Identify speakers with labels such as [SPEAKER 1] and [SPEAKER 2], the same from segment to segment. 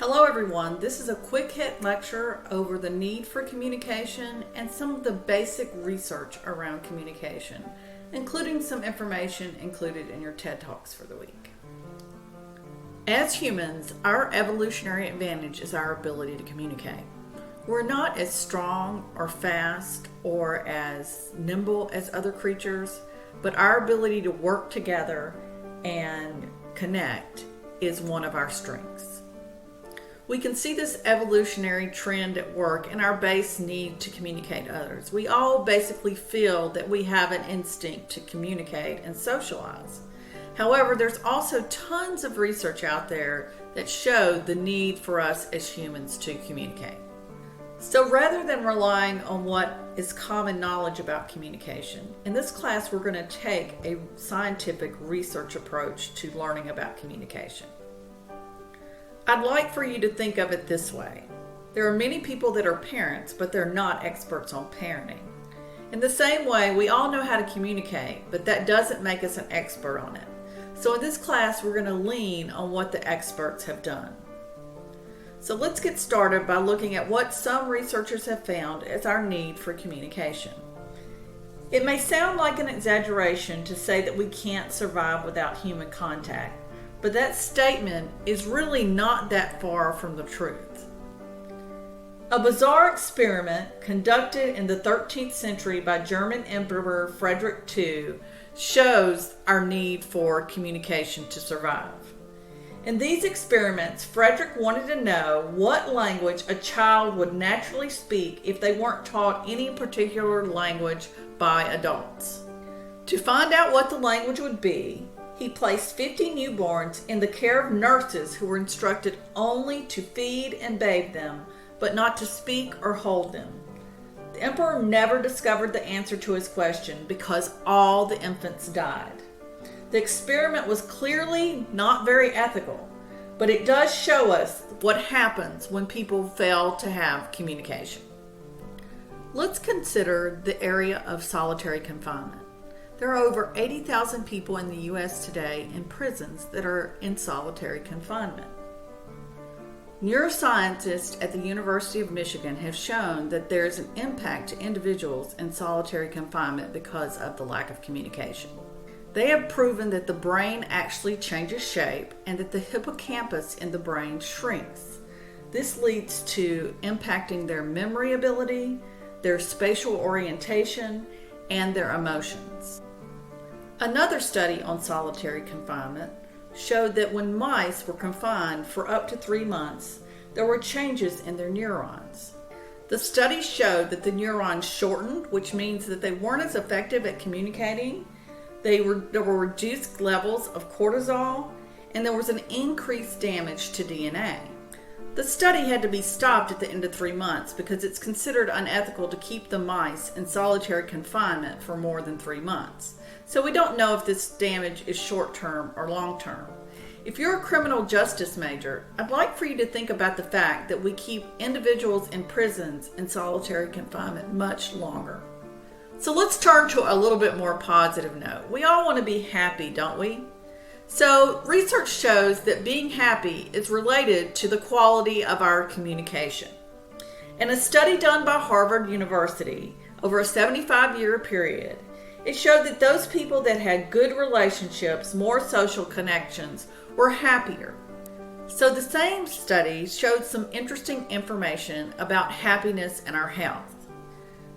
[SPEAKER 1] Hello everyone, this is a quick hit lecture over the need for communication and some of the basic research around communication, including some information included in your TED Talks for the week. As humans, our evolutionary advantage is our ability to communicate. We're not as strong or fast or as nimble as other creatures, but our ability to work together and connect is one of our strengths. We can see this evolutionary trend at work in our base need to communicate others. We all basically feel that we have an instinct to communicate and socialize. However, there's also tons of research out there that show the need for us as humans to communicate. So rather than relying on what is common knowledge about communication, in this class we're going to take a scientific research approach to learning about communication. I'd like for you to think of it this way. There are many people that are parents, but they're not experts on parenting. In the same way, we all know how to communicate, but that doesn't make us an expert on it. So in this class, we're going to lean on what the experts have done. So let's get started by looking at what some researchers have found as our need for communication. It may sound like an exaggeration to say that we can't survive without human contact, but that statement is really not that far from the truth. A bizarre experiment conducted in the 13th century by German Emperor Frederick II shows our need for communication to survive. In these experiments, Frederick wanted to know what language a child would naturally speak if they weren't taught any particular language by adults. To find out what the language would be, he placed 50 newborns in the care of nurses who were instructed only to feed and bathe them, but not to speak or hold them. The emperor never discovered the answer to his question because all the infants died. The experiment was clearly not very ethical, but it does show us what happens when people fail to have communication. Let's consider the area of solitary confinement. There are over 80,000 people in the U.S. today in prisons that are in solitary confinement. Neuroscientists at the University of Michigan have shown that there is an impact to individuals in solitary confinement because of the lack of communication. They have proven that the brain actually changes shape and that the hippocampus in the brain shrinks. This leads to impacting their memory ability, their spatial orientation, and their emotions. Another study on solitary confinement showed that when mice were confined for up to 3 months, there were changes in their neurons. The study showed that the neurons shortened, which means that they weren't as effective at communicating. There were reduced levels of cortisol, and there was an increased damage to DNA. The study had to be stopped at the end of 3 months because it's considered unethical to keep the mice in solitary confinement for more than 3 months. So we don't know if this damage is short-term or long-term. If you're a criminal justice major, I'd like for you to think about the fact that we keep individuals in prisons in solitary confinement much longer. So let's turn to a little bit more positive note. We all want to be happy, don't we? So research shows that being happy is related to the quality of our communication. In a study done by Harvard University over a 75-year period, it showed that those people that had good relationships, more social connections, were happier. So the same study showed some interesting information about happiness and our health.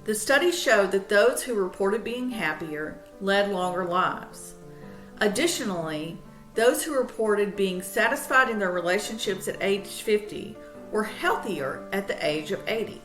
[SPEAKER 1] The study showed that those who reported being happier led longer lives. Additionally, those who reported being satisfied in their relationships at age 50 were healthier at the age of 80.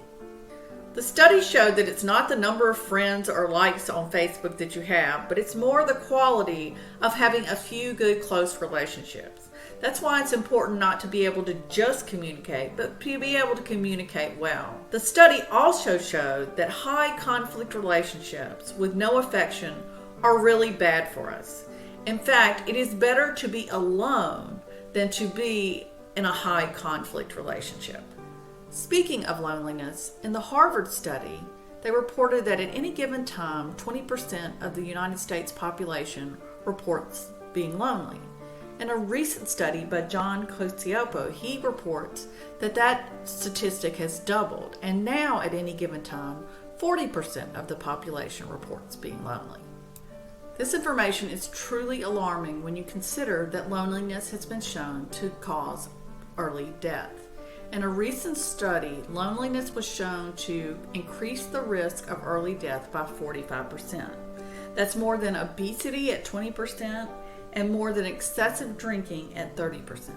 [SPEAKER 1] The study showed that it's not the number of friends or likes on Facebook that you have, but it's more the quality of having a few good close relationships. That's why it's important not to be able to just communicate, but to be able to communicate well. The study also showed that high conflict relationships with no affection are really bad for us. In fact, it is better to be alone than to be in a high conflict relationship. Speaking of loneliness, in the Harvard study, they reported that at any given time, 20% of the United States population reports being lonely. In a recent study by John Cociopo, he reports that statistic has doubled, and now at any given time, 40% of the population reports being lonely. This information is truly alarming when you consider that loneliness has been shown to cause early death. In a recent study, loneliness was shown to increase the risk of early death by 45%. That's more than obesity at 20% and more than excessive drinking at 30%.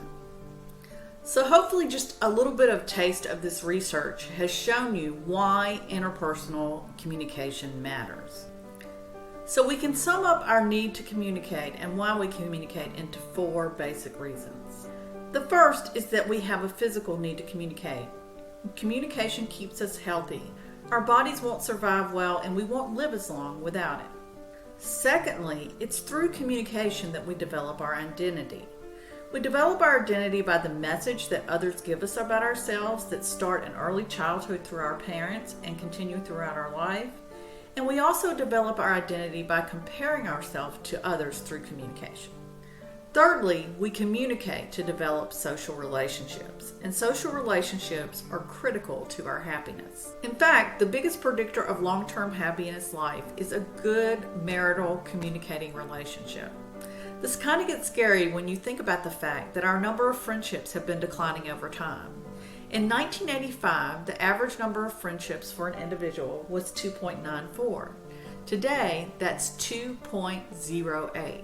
[SPEAKER 1] So hopefully just a little bit of taste of this research has shown you why interpersonal communication matters. So we can sum up our need to communicate and why we communicate into 4 basic reasons. The first is that we have a physical need to communicate. Communication keeps us healthy. Our bodies won't survive well and we won't live as long without it. Secondly, it's through communication that we develop our identity. We develop our identity by the message that others give us about ourselves that start in early childhood through our parents and continue throughout our life. And we also develop our identity by comparing ourselves to others through communication. Thirdly, we communicate to develop social relationships, and social relationships are critical to our happiness. In fact, the biggest predictor of long-term happiness life is a good marital communicating relationship. This kind of gets scary when you think about the fact that our number of friendships have been declining over time. In 1985, the average number of friendships for an individual was 2.94. Today, that's 2.08.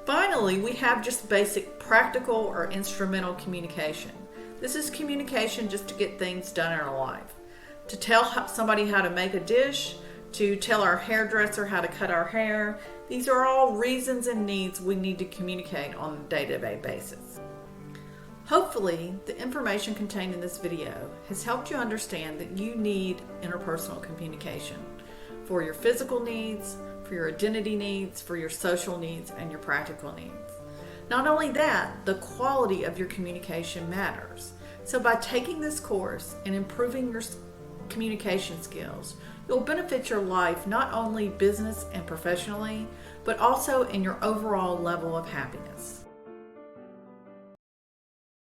[SPEAKER 1] Finally, we have just basic practical or instrumental communication. This is communication just to get things done in our life. To tell somebody how to make a dish, to tell our hairdresser how to cut our hair. These are all reasons and needs we need to communicate on a day-to-day basis. Hopefully, the information contained in this video has helped you understand that you need interpersonal communication for your physical needs, for your identity needs, for your social needs, and your practical needs. Not only that, the quality of your communication matters. So by taking this course and improving your communication skills, you'll benefit your life not only business and professionally, but also in your overall level of happiness.